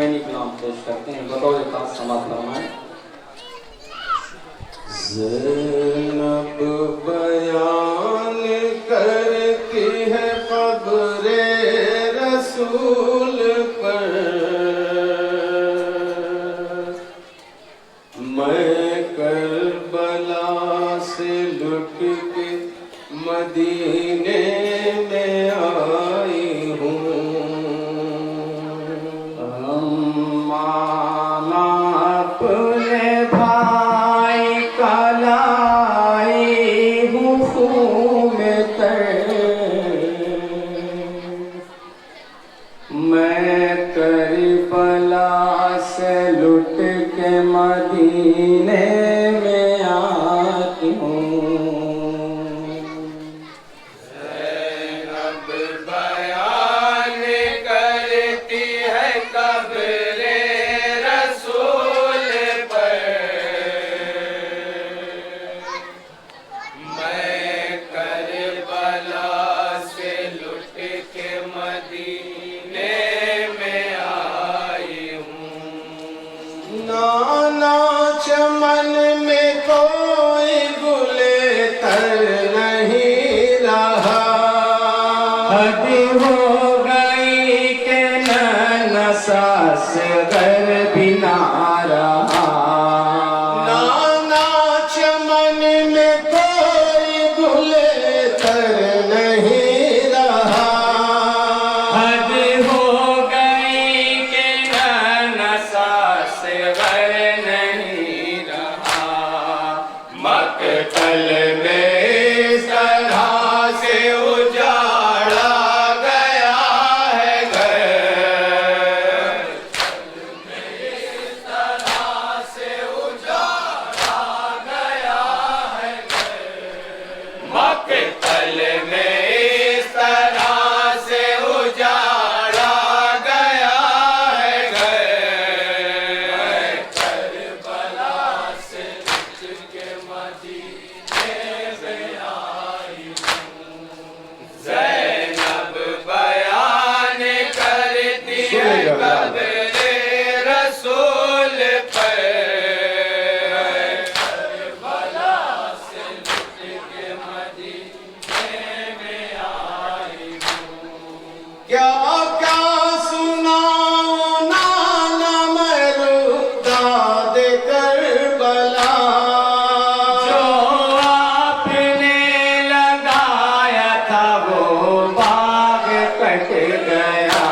हुसैनी कलाम पेश करते हैं, बतौर खास समाप्त फरमाएं। ज़ैनब बयान करती है क़ब्रे रसूल पर, मैं करबला से लुट के मदीने में आई हूँ। मामा अपने भाई का लाई हूँ खून तर, मैं करबला से लुट के मदीने में आती हूँ। नाना चमन में कोई गुले तर नहीं रहा, हद हो गई के न सास घर बिना रहा। नाना चमन में कोई गुले तर नहीं रहा, हद हो गई के न सास घर नहीं रहा। मकतल में इस तरह से उजाड़ा गया है घर, मकतल में इस तरह से उजाड़ा गया है घर। करबला से लुट के मदीने में आई हूँ। ज़ैनब बयान करती है क़ब्रे रसूल पर, क्या क्या सुनाऊं नाना मरूदाद करबला, जो आपने लगाया था वो बाग कट गया।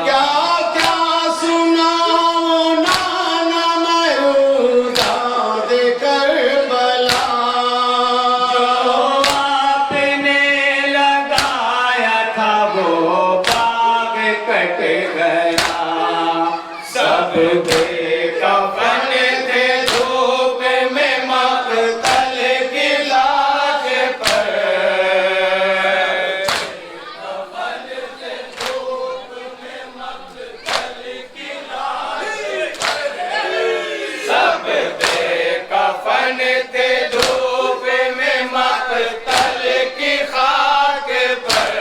क्या क्या सुनाऊं नाना मरूदाद करबला, जो आपने लगाया था वो बाग कट गया। सब बेकफन थे धूप में मकतल की लाश पर, सब बेकफन थे धूप में मकतल की खाक पर।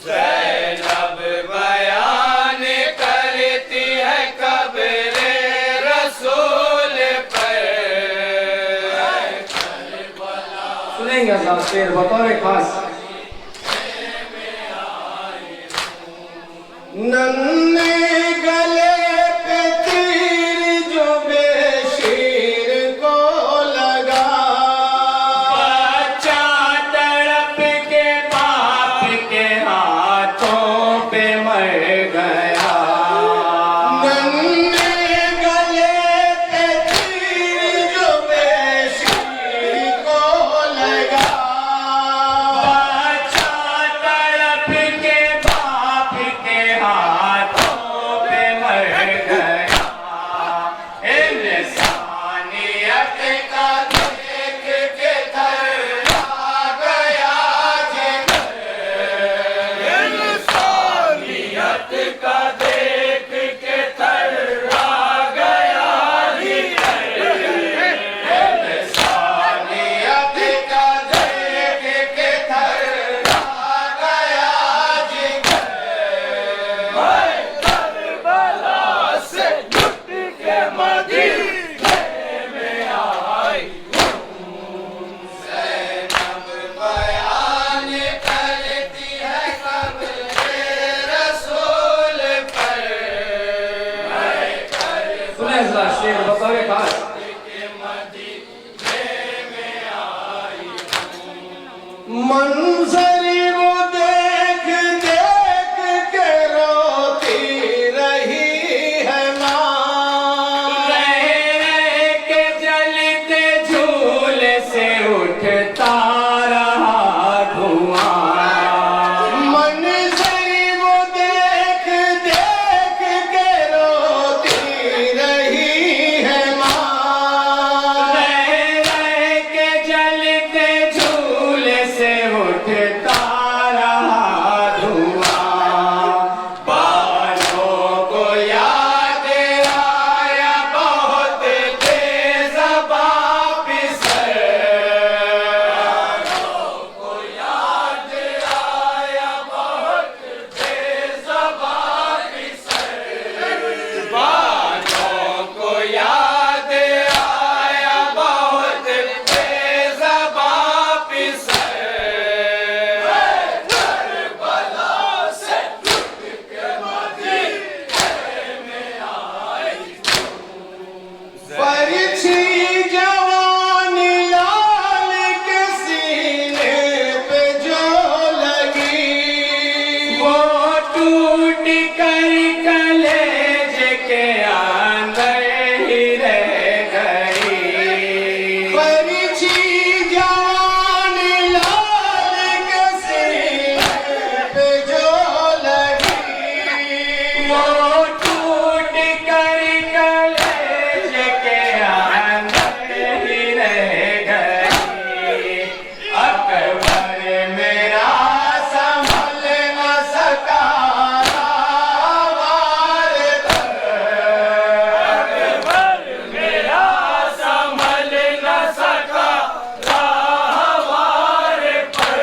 ज़ैनब बयान करती है क़ब्रे रसूल पर, सुनेंगे अज़ान शेर बतौर खास। नन्हे गले पे तीर जो बेशीर को लगा, बच्चा तड़प के बाप के हाथों पे मर गया। नन्हे गले पे तीर जो बेशीर को लगा, बच्चा तड़प के बाप के हाथों मंजर वो देख देख के रोती रही है माँ। रह रह के जलते झूले से उठता रहा धुआं। मंजर वो देख देख के रोती रही है माँ। रह रह के जलते झूले से उठता रहा धुआं। बालों को याद आया बहुत तेज वापिस। बालों को याद आया बहुत तेज वापिस। बालों को याद आया बहुत तेज वापिस। करबला से लुट के मदीने में आई। परछी जवानी लाल के सीने पे जो लगी, वो टूट कर कलेज के अंदर ही रह गई। परछी जवानी लाल के सीने पे जो लगी, वो टूट कर कलेज के अंदर ही रह गई। अकबर मेरा संभल न सका वार अकबर मेरा संभल न सका राहवार पर।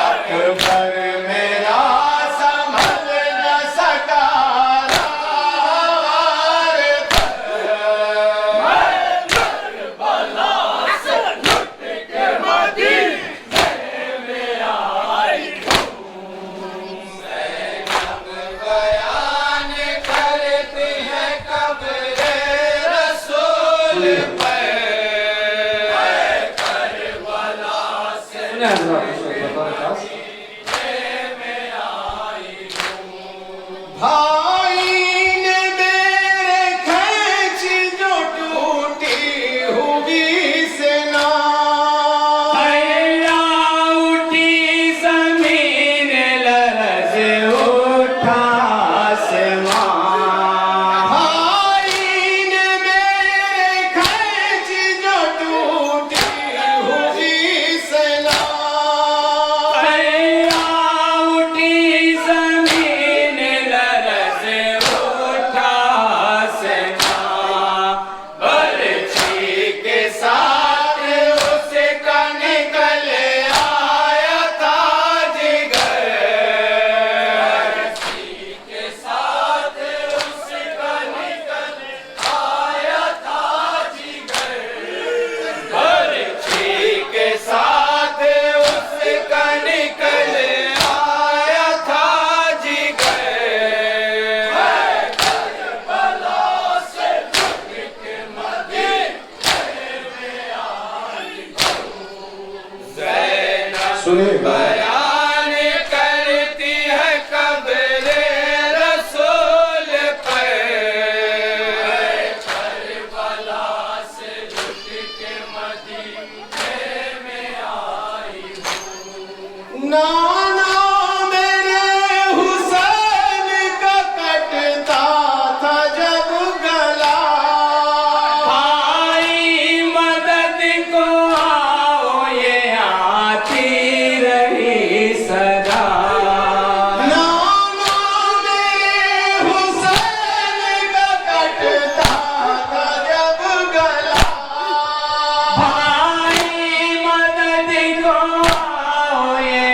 अकबर मेरा संभल न सका राहवार करबला से लुट के मदीने में आई। ज़ैनब बयान करती है कब्र रसूल पर। करबला से सुने हजरात शेर बतौर खास भाई ने मेरे खींची जो टूटी हुई सेना, भैया उठी जमीन लरज़ उठा आसमां। भाई ने मेरे खींची जो टूटी हुई सेना, भैया उठी जमीन लरज़ उठा आसमां। बरछी के साथ उसका निकल आया था जिगर। बरछी के साथ उसका निकल आया था जिगर। बरछी के साथ उसका निकल आया था जिगर। करबला से लुट के मदीने में आई। ज़ैनब सुनिए बयान करती है कब्र रसूल पर। करबला से लुट के मदीने में आई। नाना मेरे हुसैन का कटता था जब गला, भाई मदद को आओ ये आती रही सदा। नाना मेरे हुसैन का कटता था जब गला, भाई मदद को आओ ये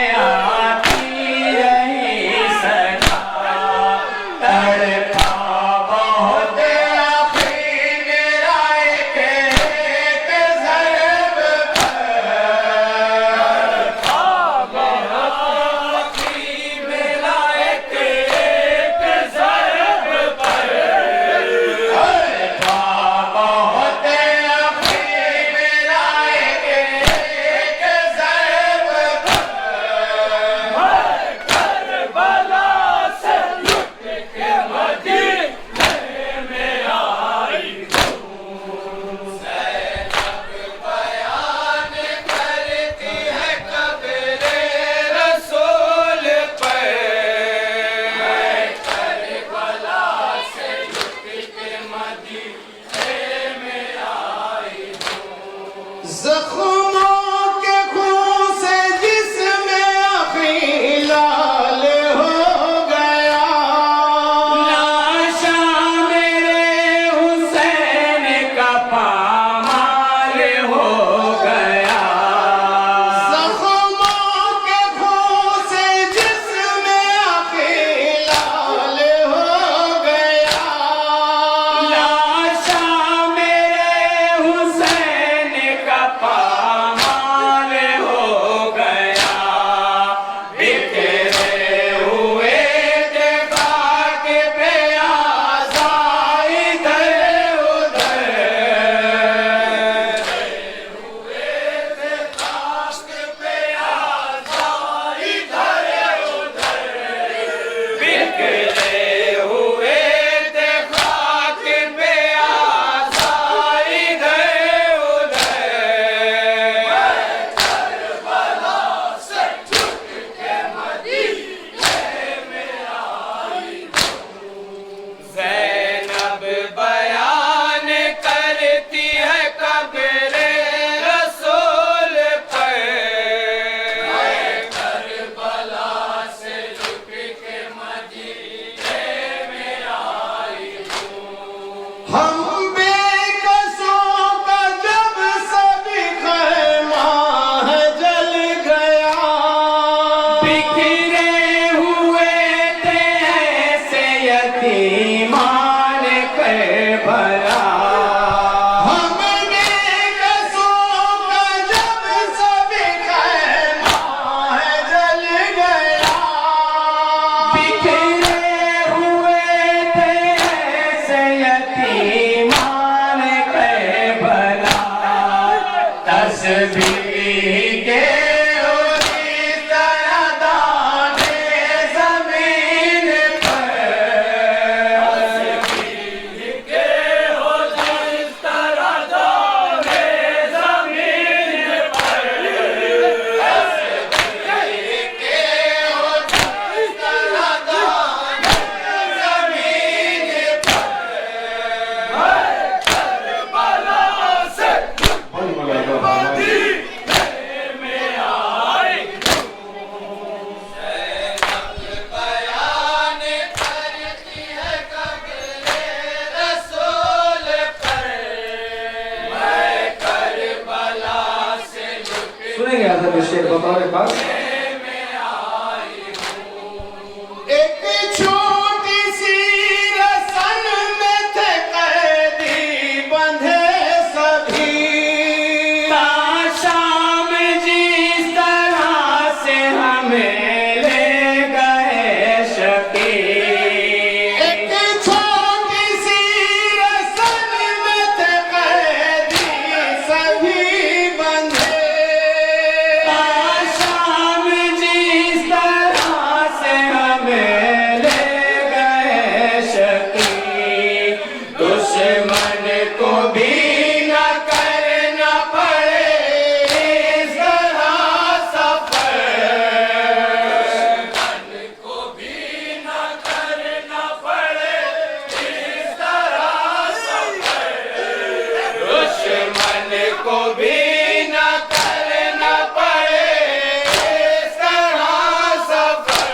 भीगे उसी तरह दाने जमीन पर, भीगे हो जिस तरह दाने जमीन पर, भीगे हो जिस तरह दाने जमीन पर। करबला से में आई बयान करती है कब्रे रसूल पर। मैं करबला से लुट सुनेंगे आदर ये शेर बतौर खास। एक छोटी सी रसन में थे कैदी बंधे सभी। शाम जिस तरह से हमें ले गए शकी, एक छोटी सी रसन में थे कैदी सभी बंधे। शाम जिस तरह से हमें ले गए शकी, दुश्मन को भी न करना पड़े इस तरह सफर, दुश्मन को भी न करना पड़े इस तरह सफर, दुश्मन को भी न करना पड़े इस तरह सफर।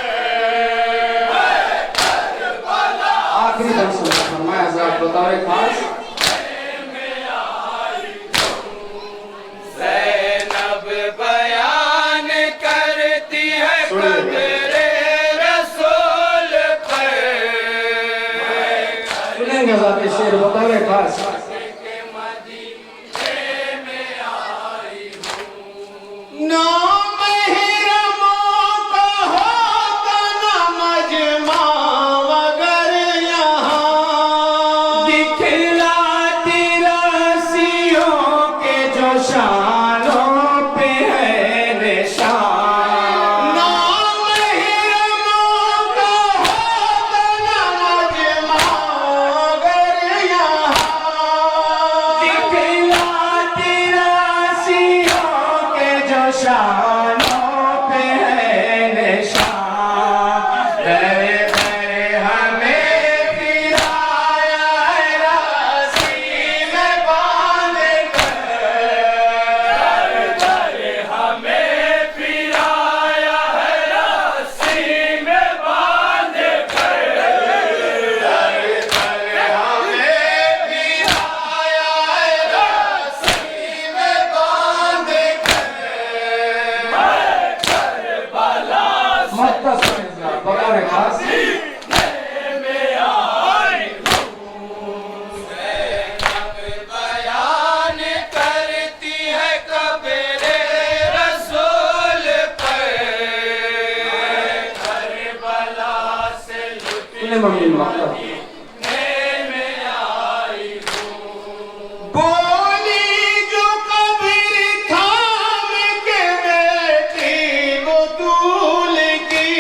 आखिरी दर्शन फरमाया हज़रात बतौर खास। ज़ैनब बयान करती है कब्रे रसूल पर, सुनेंगे हज़रात ये शेर बतौर खास। ना महरमों का होता ना मजमा मगर यहाँ। दिखलाती रस्सियों के जो शानों पे है निशान, ना महरमों का होता ना मजमा मगर यहाँ। दिखलाती रस्सियों के जो शानों पे है निशान, दरे दरे हमें फिराया है रस्सी में बांध कर, दरे दरे हमें फिराया है रस्सी में बांध कर, दरे दरे हमें फिराया है रस्सी में बांध कर। मत्ता सुने हज़रात बतौर खास। बयान करती है कब्रे रसूल पर। करबला से सुने मम्मी मक्का। बोली जो कब्र थाम के बेटी बतूल की।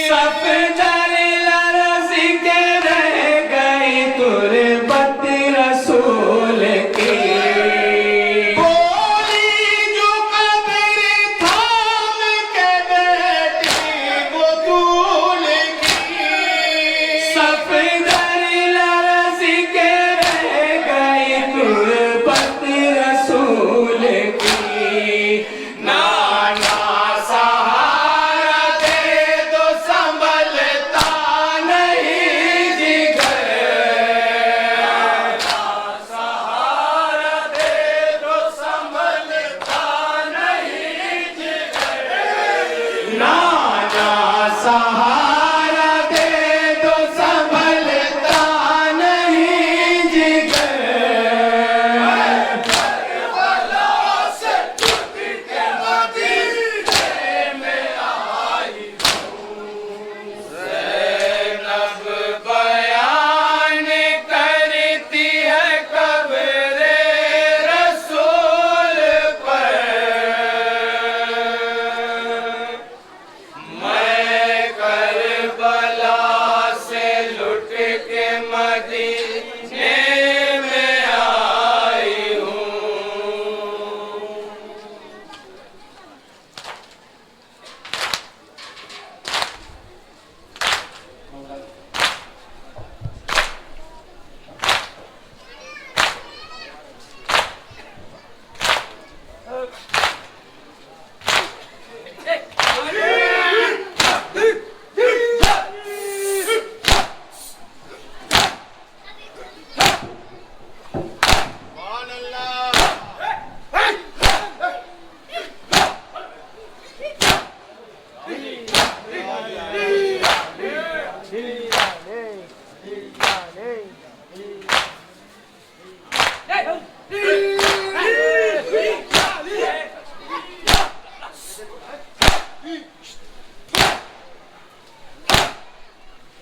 सफदर लरज़ के रह गई तुरबत रसूल की, बोली जो कब्र थाम के बेटी बतूल की। सफदर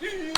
की